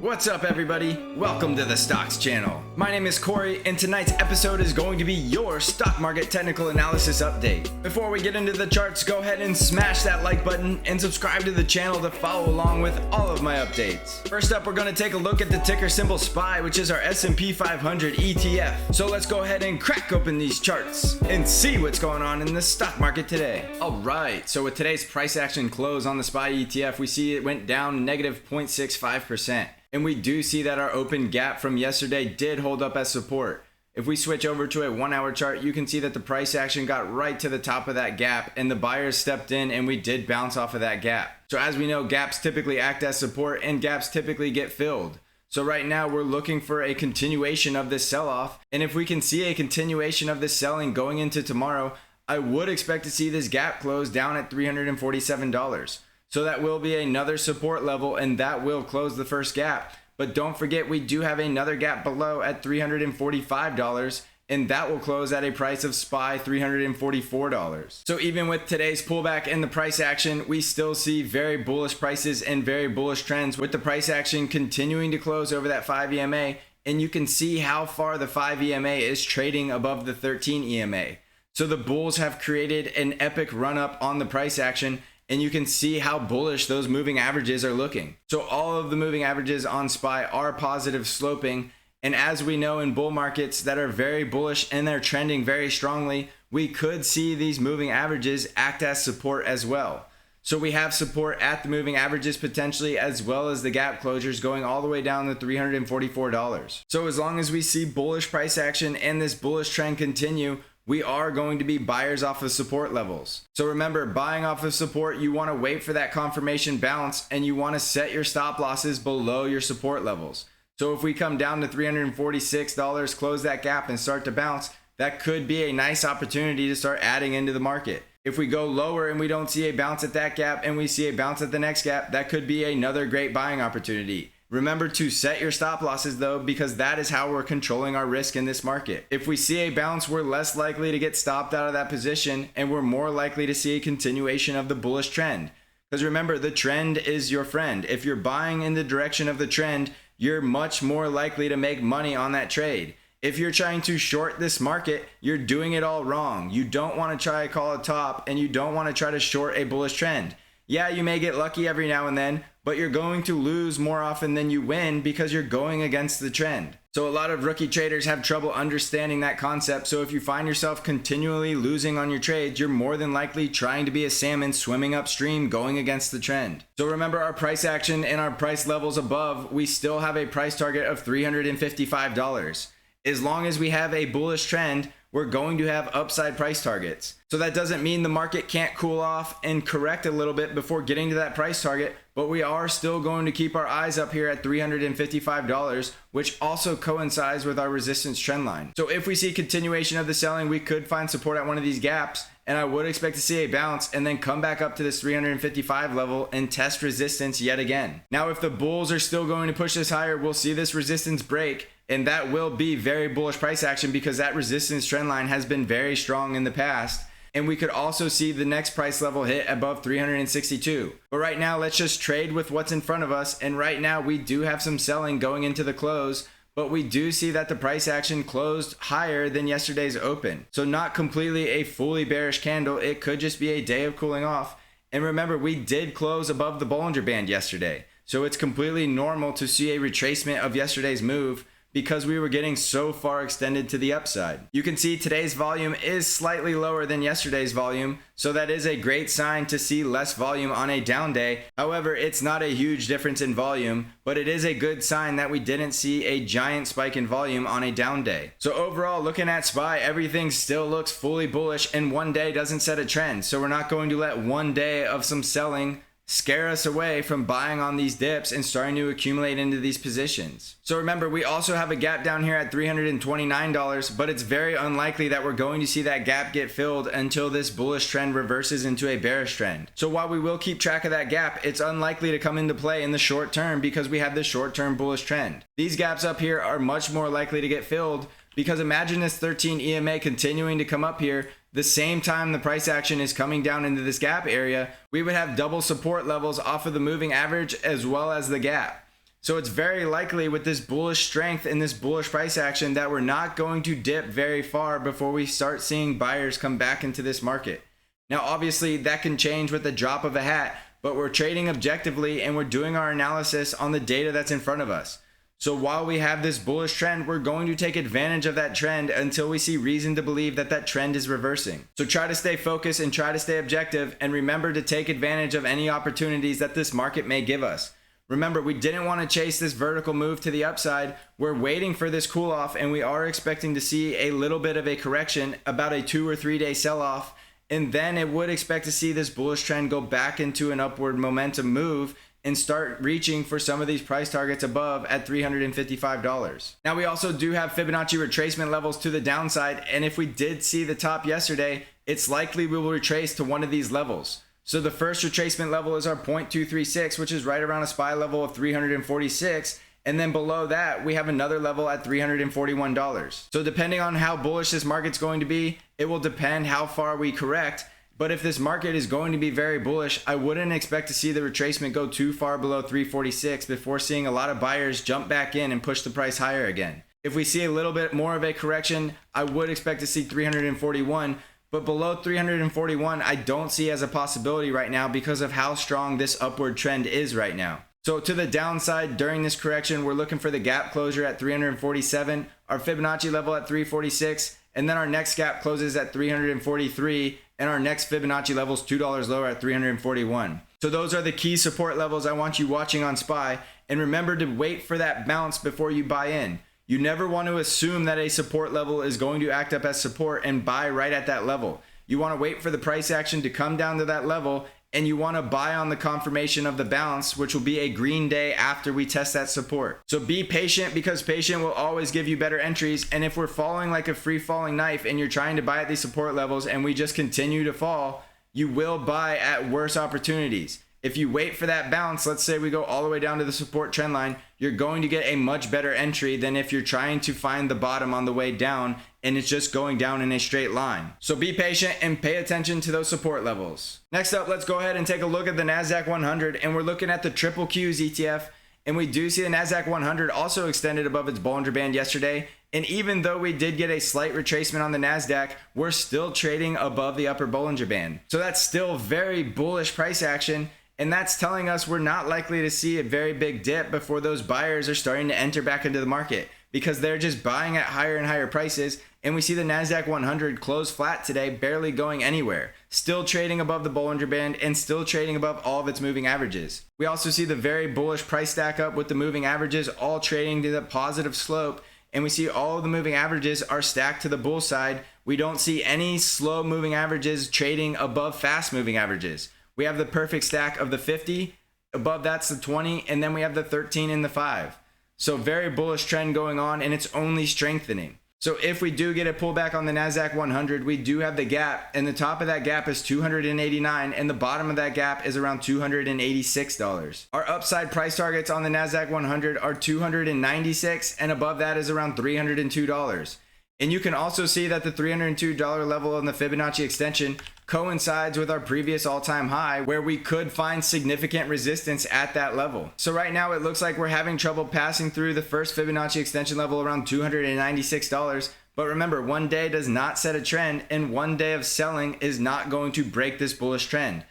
What's up, everybody? Welcome to the Stocks channel. My name is Corey, and tonight's episode is going to be your stock market technical analysis update. Before we get into the charts, go ahead and smash that like button and subscribe to the channel to follow along with all of my updates. First up, we're going to take a look at the ticker symbol SPY, which is our S&P 500 ETF. So let's go ahead and crack open these charts and see what's going on in the stock market today. Alright, so with today's price action close on the SPY ETF, we see it went down negative 0.65%. And we do see that our open gap from yesterday did hold up as support. If we switch over to a 1 hour chart, you can see that the price action got right to the top of that gap and the buyers stepped in and we did bounce off of that gap. So as we know, gaps typically act as support and gaps typically get filled. So right now we're looking for a continuation of this sell-off. And if we can see a continuation of this selling going into tomorrow, I would expect to see this gap close down at $347. So that will be another support level and that will close the first gap. But don't forget, we do have another gap below at $345 and that will close at a price of SPY $344. So even with today's pullback and the price action, we still see very bullish prices and very bullish trends with the price action continuing to close over that 5 EMA. And you can see how far the 5 EMA is trading above the 13 EMA. So the bulls have created an epic run up on the price action. And you can see how bullish those moving averages are looking. So all of the moving averages on SPY are positive sloping. And as we know in bull markets that are very bullish and they're trending very strongly, we could see these moving averages act as support as well. So we have support at the moving averages potentially, as well as the gap closures going all the way down to $344. So as long as we see bullish price action and this bullish trend continue, we are going to be buyers off of support levels. So remember, buying off of support, you want to wait for that confirmation bounce and you want to set your stop losses below your support levels. So if we come down to $346, close that gap and start to bounce, that could be a nice opportunity to start adding into the market. If we go lower and we don't see a bounce at that gap and we see a bounce at the next gap, that could be another great buying opportunity. Remember to set your stop losses though, because that is how we're controlling our risk in this market. If we see a bounce, we're less likely to get stopped out of that position and we're more likely to see a continuation of the bullish trend. Because remember, the trend is your friend. If you're buying in the direction of the trend, you're much more likely to make money on that trade. If you're trying to short this market, you're doing it all wrong. You don't want to try to call a top and you don't want to try to short a bullish trend. Yeah, you may get lucky every now and then, but you're going to lose more often than you win because you're going against the trend. So a lot of rookie traders have trouble understanding that concept. So if you find yourself continually losing on your trades, you're more than likely trying to be a salmon swimming upstream going against the trend. So remember, our price action and our price levels above, we still have a price target of $355. As long as we have a bullish trend, we're going to have upside price targets. So that doesn't mean the market can't cool off and correct a little bit before getting to that price target, but we are still going to keep our eyes up here at $355, which also coincides with our resistance trend line. So if we see continuation of the selling, we could find support at one of these gaps, and I would expect to see a bounce and then come back up to this 355 level and test resistance yet again. Now, if the bulls are still going to push this higher, we'll see this resistance break, and that will be very bullish price action because that resistance trend line has been very strong in the past. And we could also see the next price level hit above 362. But right now, let's just trade with what's in front of us. And right now, we do have some selling going into the close, but we do see that the price action closed higher than yesterday's open. So not completely a fully bearish candle. It could just be a day of cooling off. And remember, we did close above the Bollinger Band yesterday. So it's completely normal to see a retracement of yesterday's move because we were getting so far extended to the upside. You can see today's volume is slightly lower than yesterday's volume, so that is a great sign to see less volume on a down day. However, it's not a huge difference in volume, but it is a good sign that we didn't see a giant spike in volume on a down day. So overall, looking at SPY, everything still looks fully bullish and one day doesn't set a trend. So we're not going to let one day of some selling scare us away from buying on these dips and starting to accumulate into these positions. So remember, we also have a gap down here at $329, but it's very unlikely that we're going to see that gap get filled until this bullish trend reverses into a bearish trend. So while we will keep track of that gap, it's unlikely to come into play in the short term because we have this short-term bullish trend. These gaps up here are much more likely to get filled because imagine this 13 EMA continuing to come up here. The same time the price action is coming down into this gap area, we would have double support levels off of the moving average as well as the gap. So it's very likely with this bullish strength and this bullish price action that we're not going to dip very far before we start seeing buyers come back into this market. Now, obviously that can change with the drop of a hat, but we're trading objectively and we're doing our analysis on the data that's in front of us. So while we have this bullish trend, we're going to take advantage of that trend until we see reason to believe that that trend is reversing. So try to stay focused and try to stay objective, and remember to take advantage of any opportunities that this market may give us. Remember, we didn't want to chase this vertical move to the upside. We're waiting for this cool off, and we are expecting to see a little bit of a correction, about a 2 or 3 day sell off. And then it would expect to see this bullish trend go back into an upward momentum move and start reaching for some of these price targets above at $355. Now, we also do have Fibonacci retracement levels to the downside, and if we did see the top yesterday, it's likely we will retrace to one of these levels. So the first retracement level is our 0.236, which is right around a SPY level of 346. And then below that, we have another level at $341. So depending on how bullish this market's going to be, it will depend how far we correct. But if this market is going to be very bullish, I wouldn't expect to see the retracement go too far below 346 before seeing a lot of buyers jump back in and push the price higher again. If we see a little bit more of a correction, I would expect to see 341. But below 341, I don't see as a possibility right now because of how strong this upward trend is right now. So to the downside during this correction, we're looking for the gap closure at 347, our Fibonacci level at 346, and then our next gap closes at 343, and our next Fibonacci level is $2 lower at 341. So those are the key support levels I want you watching on SPY, and remember to wait for that bounce before you buy in. You never want to assume that a support level is going to act up as support and buy right at that level. You want to wait for the price action to come down to that level, and you want to buy on the confirmation of the bounce, which will be a green day after we test that support. So be patient, because patient will always give you better entries. And if we're falling like a free falling knife and you're trying to buy at these support levels and we just continue to fall, you will buy at worse opportunities. If you wait for that bounce, let's say we go all the way down to the support trend line, you're going to get a much better entry than if you're trying to find the bottom on the way down and it's just going down in a straight line. So be patient and pay attention to those support levels. Next up, let's go ahead and take a look at the NASDAQ 100, and we're looking at the Triple Qs ETF, and we do see the NASDAQ 100 also extended above its Bollinger Band yesterday. And even though we did get a slight retracement on the NASDAQ, we're still trading above the upper Bollinger Band. So that's still very bullish price action. And that's telling us we're not likely to see a very big dip before those buyers are starting to enter back into the market, because they're just buying at higher and higher prices. And we see the NASDAQ 100 close flat today, barely going anywhere, still trading above the Bollinger Band and still trading above all of its moving averages. We also see the very bullish price stack up with the moving averages all trading to the positive slope. And we see all of the moving averages are stacked to the bull side. We don't see any slow moving averages trading above fast moving averages. We have the perfect stack of the 50, above that's the 20, and then we have the 13 and the 5. So very bullish trend going on, and it's only strengthening. So if we do get a pullback on the NASDAQ 100, we do have the gap, and the top of that gap is $289, and the bottom of that gap is around $286. Our upside price targets on the NASDAQ 100 are $296, and above that is around $302. And you can also see that the $302 level on the Fibonacci extension coincides with our previous all-time high, where we could find significant resistance at that level. So right now it looks like we're having trouble passing through the first Fibonacci extension level around $296. But remember, one day does not set a trend, and one day of selling is not going to break this bullish trend.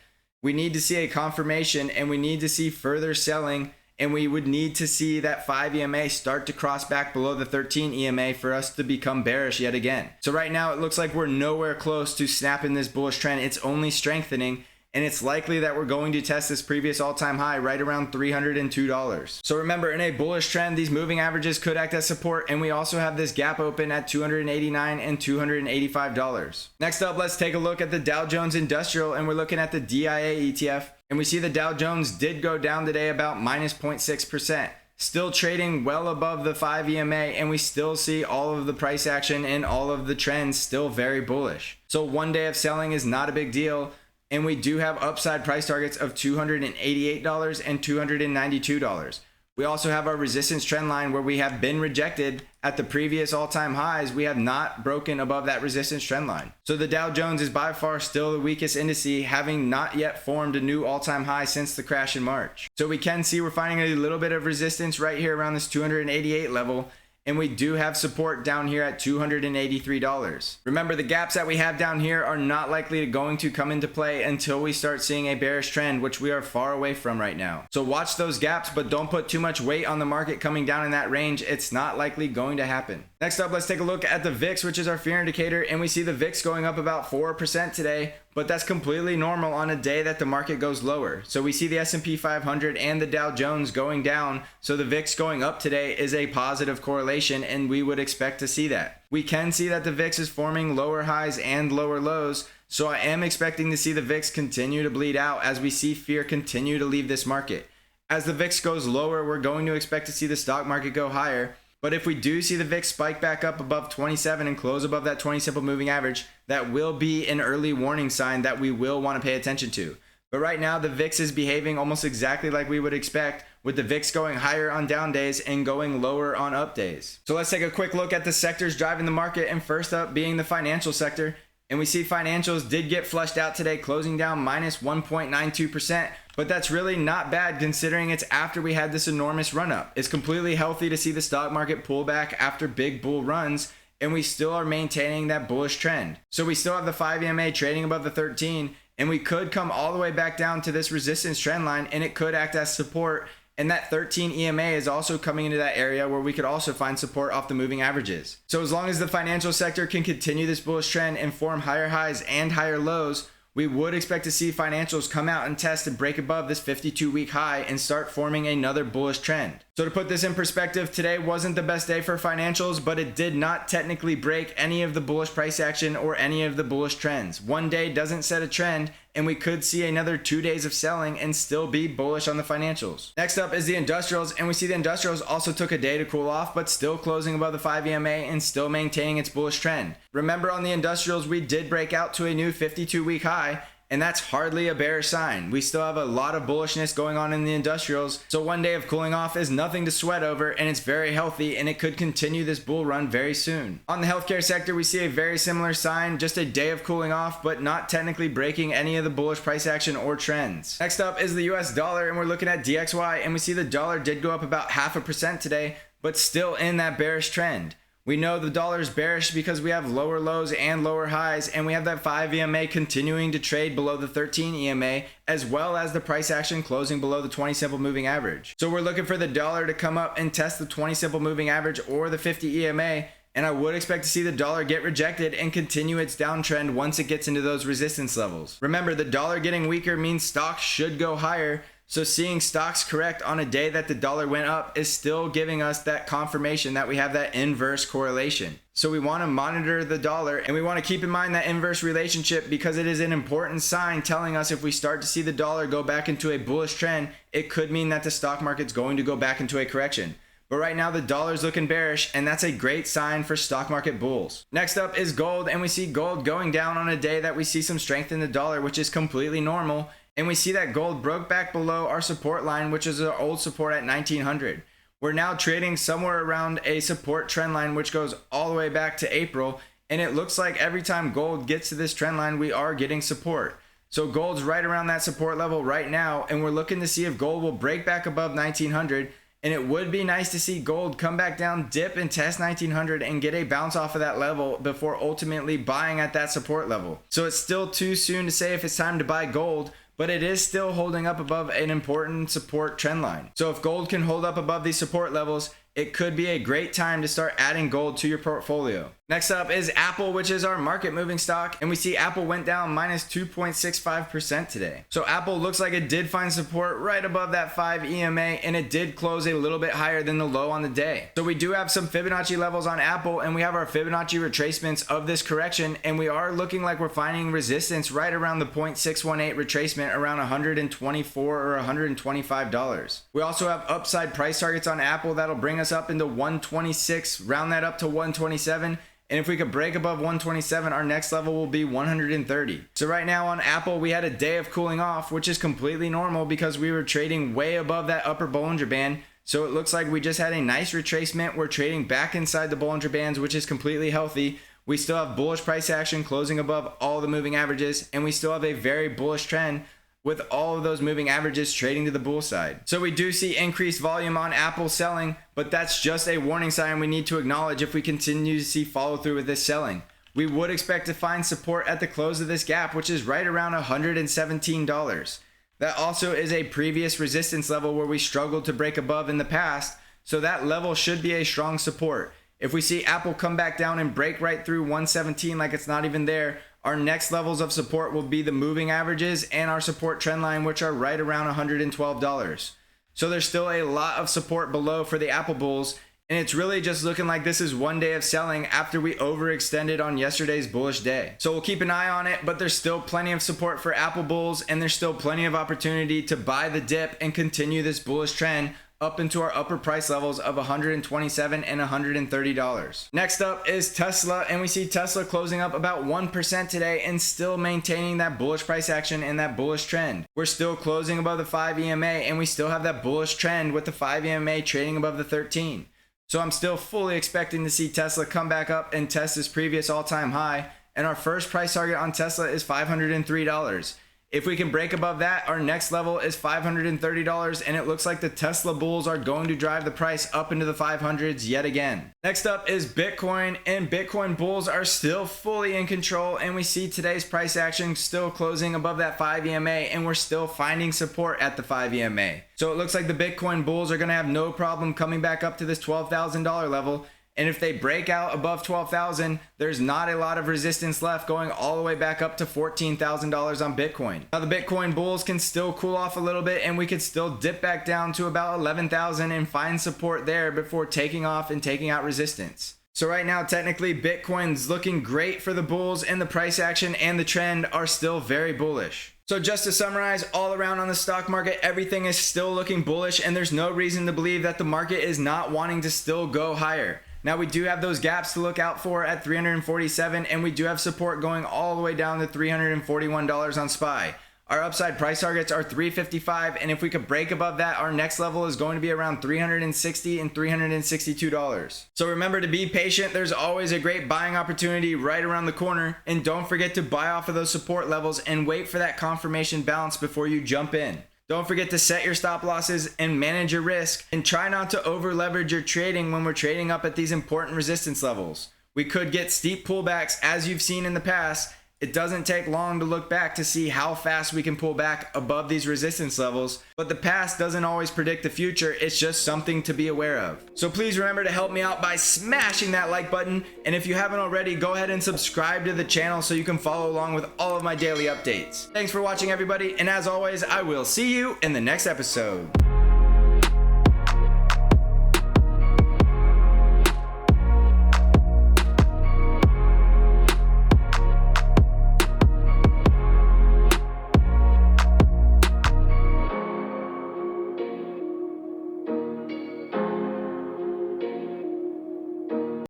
We need to see a confirmation, and we need to see further selling, and we would need to see that 5 EMA start to cross back below the 13 EMA for us to become bearish yet again. So right now it looks like we're nowhere close to snapping this bullish trend. It's only strengthening, and it's likely that we're going to test this previous all-time high right around $302. So remember, in a bullish trend, these moving averages could act as support, and we also have this gap open at $289 and $285. Next up, let's take a look at the Dow Jones Industrial, and we're looking at the DIA ETF. And we see the Dow Jones did go down today about minus 0.6%, still trading well above the 5 EMA, and we still see all of the price action and all of the trends still very bullish. So one day of selling is not a big deal, and we do have upside price targets of $288 and $292. We also have our resistance trend line where we have been rejected at the previous all-time highs. We have not broken above that resistance trend line. So the Dow Jones is by far still the weakest indice, having not yet formed a new all-time high since the crash in March. So we can see we're finding a little bit of resistance right here around this 288 level. And we do have support down here at $283. Remember, the gaps that we have down here are not likely going to come into play until we start seeing a bearish trend, which we are far away from right now. So watch those gaps, but don't put too much weight on the market coming down in that range. It's not likely going to happen. Next up, let's take a look at the VIX, which is our fear indicator, and we see the VIX going up about 4% today, but that's completely normal on a day that the market goes lower. So we see the S&P 500 and the Dow Jones going down, so the VIX going up today is a positive correlation, and we would expect to see that. We can see that the VIX is forming lower highs and lower lows, so I am expecting to see the VIX continue to bleed out as we see fear continue to leave this market. As the VIX goes lower, we're going to expect to see the stock market go higher. But if we do see the VIX spike back up above 27 and close above that 20 simple moving average, that will be an early warning sign that we will want to pay attention to. But right now, the VIX is behaving almost exactly like we would expect, with the VIX going higher on down days and going lower on up days. So let's take a quick look at the sectors driving the market, and first up being the financial sector. And we see financials did get flushed out today, closing down minus 1.92%. But that's really not bad considering it's after we had this enormous run up. It's completely healthy to see the stock market pull back after big bull runs, and we still are maintaining that bullish trend. So we still have the 5 EMA trading above the 13, and we could come all the way back down to this resistance trend line, and it could act as support. And that 13 EMA is also coming into that area where we could also find support off the moving averages. So as long as the financial sector can continue this bullish trend and form higher highs and higher lows, we would expect to see financials come out and test and break above this 52-week high and start forming another bullish trend. So to put this in perspective, today wasn't the best day for financials, but it did not technically break any of the bullish price action or any of the bullish trends. One day doesn't set a trend, and we could see another 2 days of selling and still be bullish on the financials. Next up is the industrials, and we see the industrials also took a day to cool off, but still closing above the 5 EMA and still maintaining its bullish trend. Remember, on the industrials, we did break out to a new 52-week high, and that's hardly a bearish sign. We still have a lot of bullishness going on in the industrials, so one day of cooling off is nothing to sweat over, and it's very healthy, and it could continue this bull run very soon. On the healthcare sector, we see a very similar sign, just a day of cooling off, but not technically breaking any of the bullish price action or trends. Next up is the US dollar, and we're looking at DXY, and we see the dollar did go up about 0.5% today, but still in that bearish trend. We know the dollar is bearish because we have lower lows and lower highs, and we have that 5 EMA continuing to trade below the 13 EMA, as well as the price action closing below the 20 simple moving average. So we're looking for the dollar to come up and test the 20 simple moving average or the 50 EMA, and I would expect to see the dollar get rejected and continue its downtrend once it gets into those resistance levels. Remember, the dollar getting weaker means stocks should go higher. So seeing stocks correct on a day that the dollar went up is still giving us that confirmation that we have that inverse correlation. So we want to monitor the dollar, and we want to keep in mind that inverse relationship because it is an important sign telling us if we start to see the dollar go back into a bullish trend, it could mean that the stock market's going to go back into a correction. But right now the dollar's looking bearish, and that's a great sign for stock market bulls. Next up is gold, and we see gold going down on a day that we see some strength in the dollar, which is completely normal. And we see that gold broke back below our support line, which is our old support at 1900. We're now trading somewhere around a support trend line, which goes all the way back to April. And it looks like every time gold gets to this trend line, we are getting support. So gold's right around that support level right now. And we're looking to see if gold will break back above 1900. And it would be nice to see gold come back down, dip and test 1900 and get a bounce off of that level before ultimately buying at that support level. So it's still too soon to say if it's time to buy gold, but it is still holding up above an important support trend line. So if gold can hold up above these support levels, it could be a great time to start adding gold to your portfolio. Next up is Apple, which is our market moving stock, and we see Apple went down minus 2.65% today. So Apple looks like it did find support right above that 5 EMA, and it did close a little bit higher than the low on the day. So we do have some Fibonacci levels on Apple, and we have our Fibonacci retracements of this correction, and we are looking like we're finding resistance right around the 0.618 retracement around $124 or $125. We also have upside price targets on Apple that'll bring us up into 126, round that up to 127. And if we could break above 127, our next level will be 130. So right now on Apple, we had a day of cooling off, which is completely normal because we were trading way above that upper Bollinger Band. So it looks like we just had a nice retracement. We're trading back inside the Bollinger Bands, which is completely healthy. We still have bullish price action closing above all the moving averages, and we still have a very bullish trend with all of those moving averages trading to the bull side. So we do see increased volume on Apple selling, but that's just a warning sign we need to acknowledge if we continue to see follow through with this selling. We would expect to find support at the close of this gap, which is right around $117. That also is a previous resistance level where we struggled to break above in the past, so that level should be a strong support. If we see Apple come back down and break right through 117 like it's not even there, our next levels of support will be the moving averages and our support trend line, which are right around $112. So there's still a lot of support below for the Apple bulls, and it's really just looking like this is one day of selling after we overextended on yesterday's bullish day. So we'll keep an eye on it, but there's still plenty of support for Apple bulls, and there's still plenty of opportunity to buy the dip and continue this bullish trend up into our upper price levels of $127 and $130. Next up is Tesla, and we see Tesla closing up about 1% today and still maintaining that bullish price action and that bullish trend. We're still closing above the 5 EMA, and we still have that bullish trend with the 5 EMA trading above the 13. So I'm still fully expecting to see Tesla come back up and test this previous all-time high, and our first price target on Tesla is $503. If we can break above that, our next level is $530, and it looks like the Tesla bulls are going to drive the price up into the 500s yet again. Next up is Bitcoin, and Bitcoin bulls are still fully in control, and we see today's price action still closing above that 5 EMA, and we're still finding support at the 5 EMA. So it looks like the Bitcoin bulls are going to have no problem coming back up to this $12,000 level. And if they break out above 12,000, there's not a lot of resistance left going all the way back up to $14,000 on Bitcoin. Now the Bitcoin bulls can still cool off a little bit, and we could still dip back down to about 11,000 and find support there before taking off and taking out resistance. So right now, technically, Bitcoin's looking great for the bulls, and the price action and the trend are still very bullish. So just to summarize, all around on the stock market, everything is still looking bullish, and there's no reason to believe that the market is not wanting to still go higher. Now we do have those gaps to look out for at 347, and we do have support going all the way down to $341 on SPY. Our upside price targets are 355, and if we could break above that, our next level is going to be around $360 and $362. So remember to be patient. There's always a great buying opportunity right around the corner, and don't forget to buy off of those support levels and wait for that confirmation bounce before you jump in. Don't forget to set your stop losses and manage your risk, and try not to over leverage your trading when we're trading up at these important resistance levels. We could get steep pullbacks as you've seen in the past. It doesn't take long to look back to see how fast we can pull back above these resistance levels, but the past doesn't always predict the future. It's just something to be aware of. So please remember to help me out by smashing that like button, and if you haven't already, go ahead and subscribe to the channel so you can follow along with all of my daily updates. Thanks for watching, everybody, and as always, I will see you in the next episode.